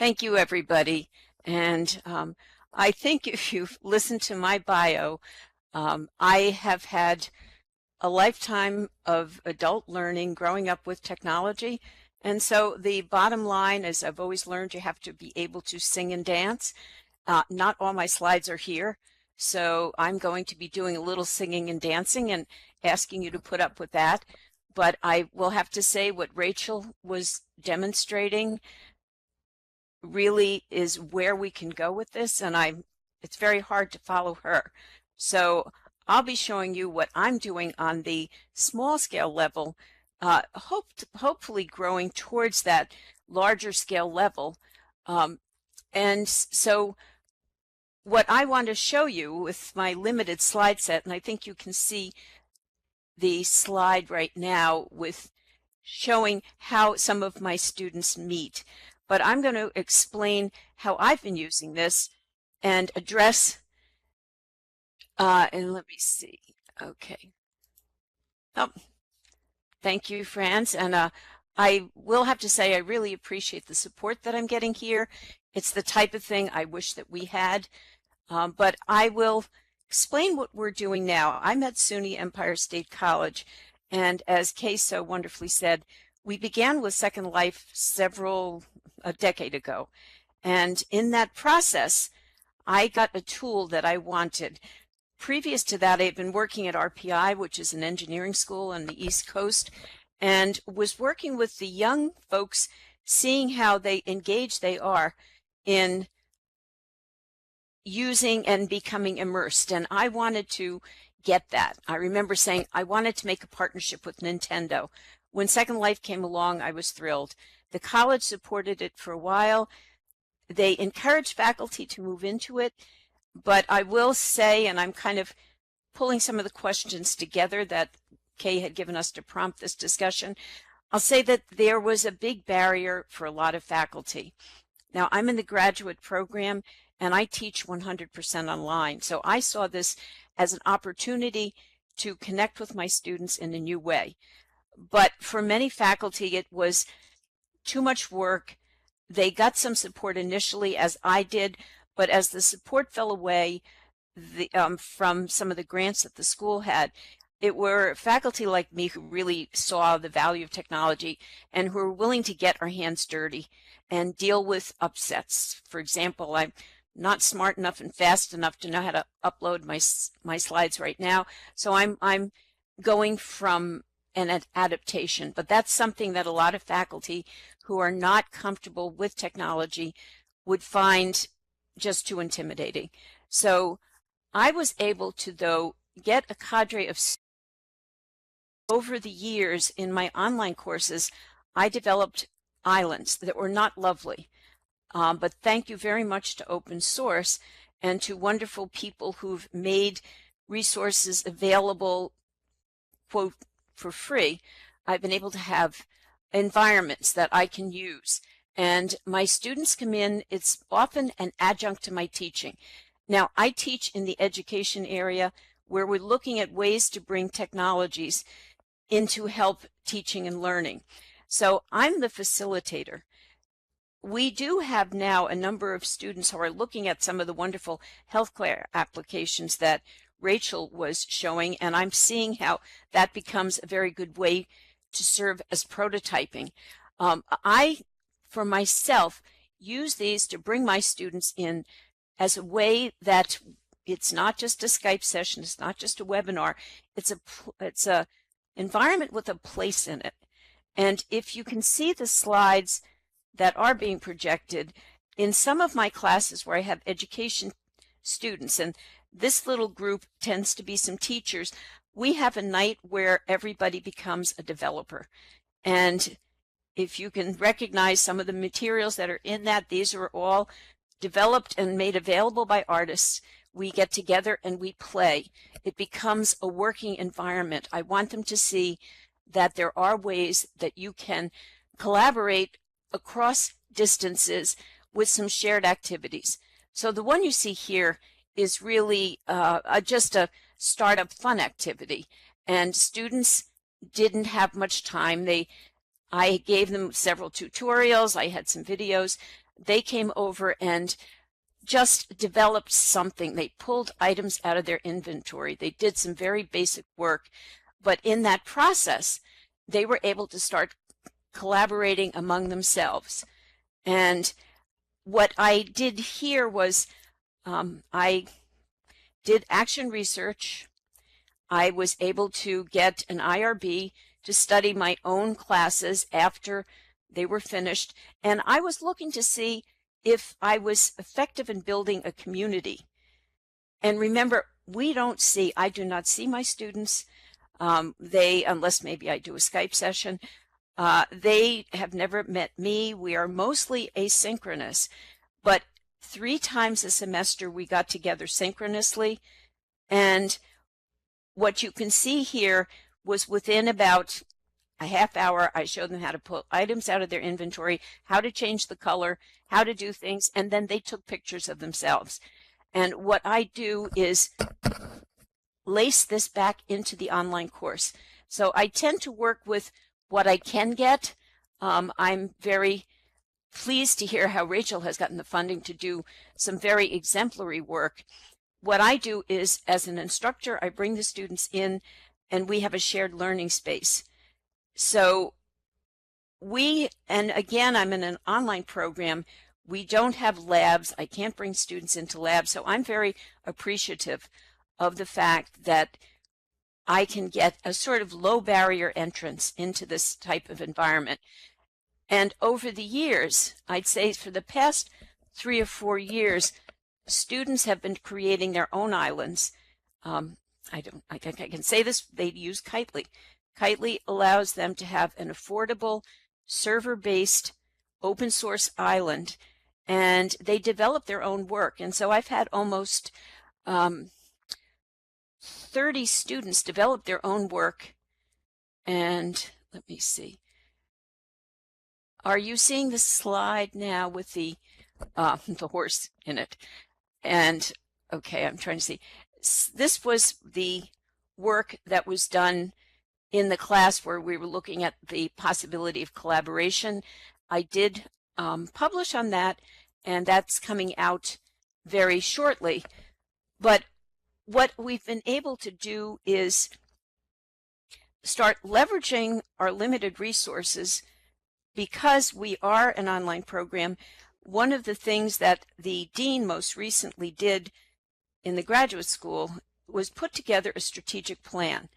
Thank you, everybody. And I think if you've listened to my bio, I have had a lifetime of adult learning growing up with technology. And so the bottom line is I've always learned you have to be able to sing and dance. Not all my slides are here, so I'm going to be doing a little singing and dancing and asking you to put up with that. But I will have to say what Rachel was demonstrating really is where we can go with this, and it's very hard to follow her. So I'll be showing you what I'm doing on the small scale level, hopefully growing towards that larger scale level. And so what I want to show you with my limited slide set, and I think you can see the slide right now with showing how some of my students meet. But I'm going to explain how I've been using this and address, and let me see, okay. Oh, thank you, Franz. And I will have to say I really appreciate the support that I'm getting here. It's the type of thing I wish that we had, but I will explain what we're doing now. I'm at SUNY Empire State College, and as Kay so wonderfully said, we began with Second Life a decade ago. And in that process, I got a tool that I wanted. Previous to that, I had been working at RPI, which is an engineering school on the East Coast, and was working with the young folks, seeing how they engaged they are in using and becoming immersed. And I wanted to get that. I remember saying I wanted to make a partnership with Nintendo. When Second Life came along, I was thrilled. The college supported it for a while. They encouraged faculty to move into it, but I will say, and I'm kind of pulling some of the questions together that Kay had given us to prompt this discussion, I'll say that there was a big barrier for a lot of faculty. Now, I'm in the graduate program, and I teach 100% online, so I saw this as an opportunity to connect with my students in a new way. But for many faculty, it was too much work. They got some support initially, as I did, but as the support fell away from some of the grants that the school had, it were faculty like me who really saw the value of technology and who were willing to get our hands dirty and deal with upsets. For example, I'm not smart enough and fast enough to know how to upload my slides right now, so I'm going from an adaptation, but that's something that a lot of faculty who are not comfortable with technology would find just too intimidating. So I was able to, though, get a cadre of over the years in my online courses. I developed islands that were not lovely, but thank you very much to open source and to wonderful people who've made resources available, quote, for free. I've been able to have environments that I can use, and my students come in. It's often an adjunct to my teaching. Now, I teach in the education area where we're looking at ways to bring technologies into help teaching and learning. So I'm the facilitator. We do have now a number of students who are looking at some of the wonderful healthcare applications that Rachel was showing, and I'm seeing how that becomes a very good way to serve as prototyping. I, for myself, use these to bring my students in as a way that it's not just a Skype session, it's not just a webinar, it's a environment with a place in it. And if you can see the slides that are being projected, in some of my classes where I have education students, and this little group tends to be some teachers, we have a night where everybody becomes a developer. And if you can recognize some of the materials that are in that, these are all developed and made available by artists. We get together and we play. It becomes a working environment. I want them to see that there are ways that you can collaborate across distances with some shared activities. So the one you see here is really just a startup fun activity, and students didn't have much time. I gave them several tutorials, I had some videos. they came over and just developed something. They pulled items out of their inventory. They did some very basic work, but in that process, they were able to start collaborating among themselves. And what I did here was I did action research. I was able to get an IRB to study my own classes after they were finished, and I was looking to see if I was effective in building a community. And remember, I do not see my students. Unless maybe I do a Skype session, they have never met me. We are mostly asynchronous, but 3 times a semester we got together synchronously. And what you can see here was within about a half hour, I showed them how to pull items out of their inventory, how to change the color, how to do things, and then they took pictures of themselves. And what I do is lace this back into the online course. So I tend to work with what I can get. I'm very pleased to hear how Rachel has gotten the funding to do some very exemplary work. What I do is, as an instructor, I bring the students in and we have a shared learning space. So and again, I'm in an online program. We don't have labs. I can't bring students into labs. So I'm very appreciative of the fact that I can get a sort of low barrier entrance into this type of environment. And over the years, I'd say for the past 3 or 4 years, students have been creating their own islands. I can say this, they use Kitely. Kitely allows them to have an affordable, server-based, open source island, and they develop their own work. And so I've had almost 30 students develop their own work. And let me see. Are you seeing the slide now with the horse in it? And okay, I'm trying to see. This was the work that was done in the class where we were looking at the possibility of collaboration. I did publish on that, and that's coming out very shortly. But what we've been able to do is start leveraging our limited resources. Because we are an online program, one of the things that the dean most recently did in the graduate school was put together a strategic plan.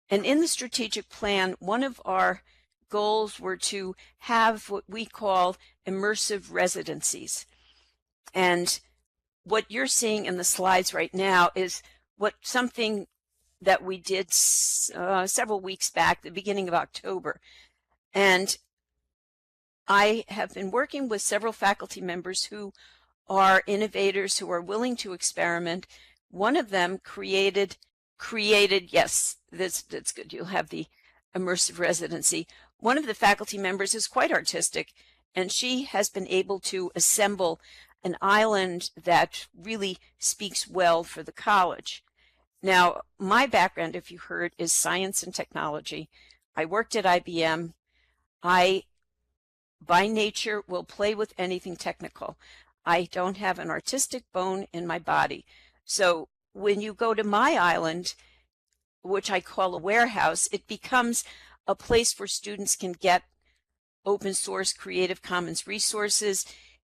And in the strategic plan, one of our goals were to have what we call immersive residencies. And what you're seeing in the slides right now is something that we did several weeks back, the beginning of October. And I have been working with several faculty members who are innovators, who are willing to experiment. One of them created, yes, that's good. You'll have the immersive residency. One of the faculty members is quite artistic, and she has been able to assemble an island that really speaks well for the college. Now, my background, if you heard, is science and technology. I worked at IBM. I, by nature, will play with anything technical. I don't have an artistic bone in my body. So when you go to my island, which I call a warehouse, it becomes a place where students can get open source Creative Commons resources.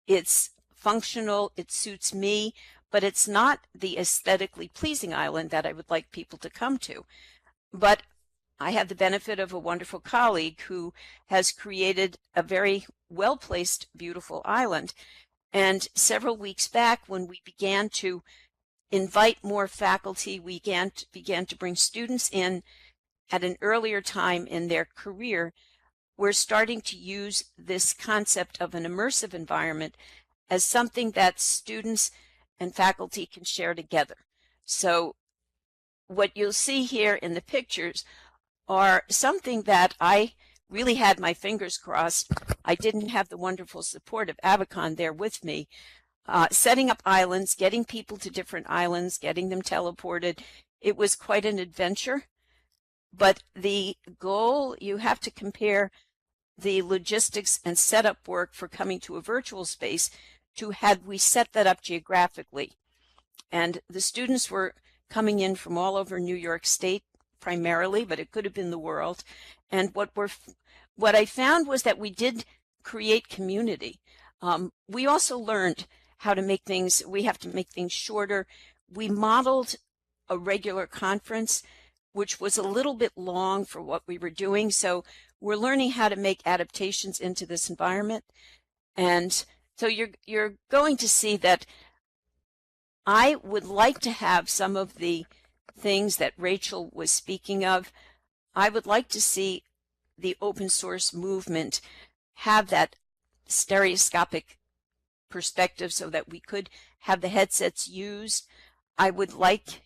It's functional, it suits me, but it's not the aesthetically pleasing island that I would like people to come to. But I have the benefit of a wonderful colleague who has created a very well-placed, beautiful island. And several weeks back, when we began to invite more faculty, we began to bring students in at an earlier time in their career. We're starting to use this concept of an immersive environment as something that students and faculty can share together. So what you'll see here in the pictures are something that I really had my fingers crossed. I didn't have the wonderful support of Avicon there with me. Setting up islands, getting people to different islands, getting them teleported. It was quite an adventure. But the goal, you have to compare the logistics and setup work for coming to a virtual space to had we set that up geographically. And the students were coming in from all over New York State primarily, but it could have been the world. And what I found was that we did create community. We also learned how to make things, we have to make things shorter. We modeled a regular conference, which was a little bit long for what we were doing. So we're learning how to make adaptations into this environment. And so you're going to see that I would like to have some of the things that Rachel was speaking of. I would like to see the open source movement have that stereoscopic perspective so that we could have the headsets used. I would like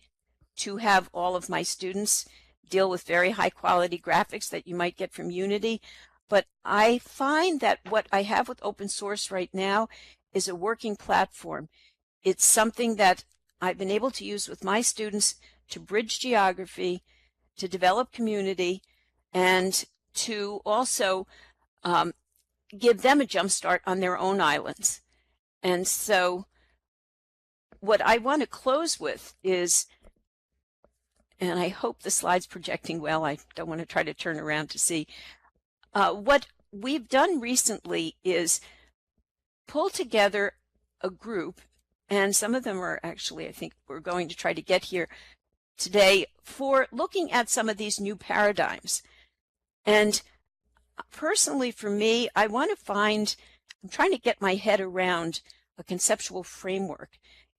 to have all of my students deal with very high quality graphics that you might get from Unity. But I find that what I have with open source right now is a working platform. It's something that I've been able to use with my students to bridge geography, to develop community, and to also give them a jump start on their own islands. And so what I want to close with is, and I hope the slide's projecting well, I don't want to try to turn around to see, what we've done recently is pull together a group, and some of them are actually, I think we're going to try to get here today, for looking at some of these new paradigms. And personally for me, I want to find, I'm trying to get my head around a conceptual framework.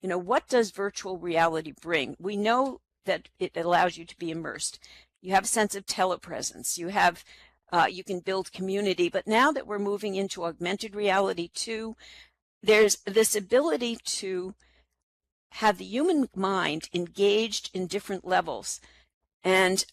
You know, what does virtual reality bring? We know that it allows you to be immersed. You have a sense of telepresence. You have, you can build community. But now that we're moving into augmented reality too, there's this ability to have the human mind engaged in different levels. And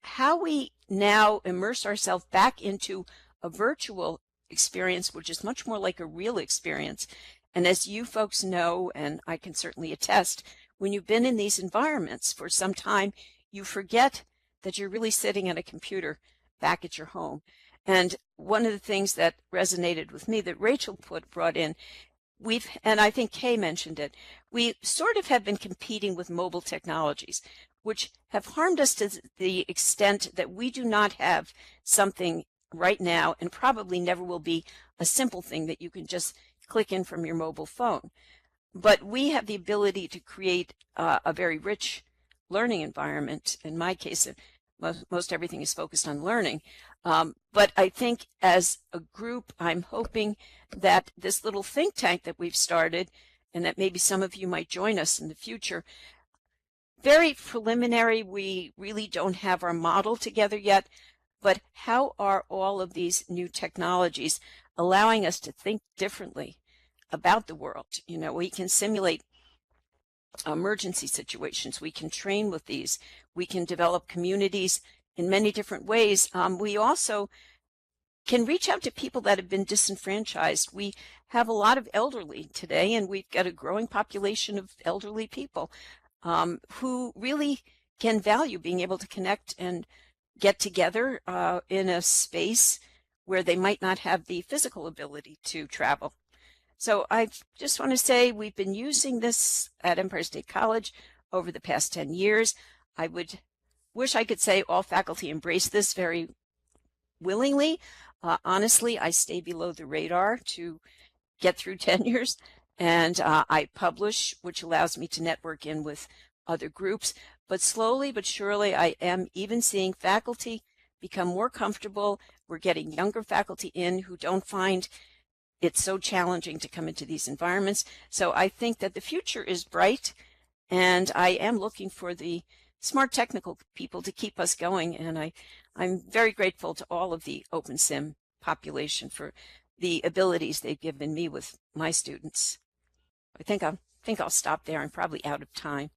how we now immerse ourselves back into a virtual experience, which is much more like a real experience. And as you folks know, and I can certainly attest, when you've been in these environments for some time, you forget that you're really sitting at a computer back at your home. And one of the things that resonated with me that Rachel brought in, and I think Kay mentioned it, we sort of have been competing with mobile technologies, which have harmed us to the extent that we do not have something right now, and probably never will be, a simple thing that you can just click in from your mobile phone. But we have the ability to create a very rich learning environment. In my case, most everything is focused on learning. But I think as a group, I'm hoping that this little think tank that we've started, and that maybe some of you might join us in the future, very preliminary, we really don't have our model together yet, but how are all of these new technologies allowing us to think differently about the world? You know, we can simulate emergency situations. We can train with these. We can develop communities in many different ways. We also can reach out to people that have been disenfranchised. We have a lot of elderly today, and we've got a growing population of elderly people who really can value being able to connect and get together in a space where they might not have the physical ability to travel. So I just want to say we've been using this at Empire State College over the past 10 years. I would wish I could say all faculty embrace this very willingly. Honestly, I stay below the radar to get through tenures, and I publish, which allows me to network in with other groups. But slowly but surely, I am even seeing faculty become more comfortable. We're getting younger faculty in who don't find it so challenging to come into these environments. So I think that the future is bright, and I am looking for the smart technical people to keep us going. And I'm very grateful to all of the OpenSim population for the abilities they've given me with my students. I think I'll stop there. I'm probably out of time.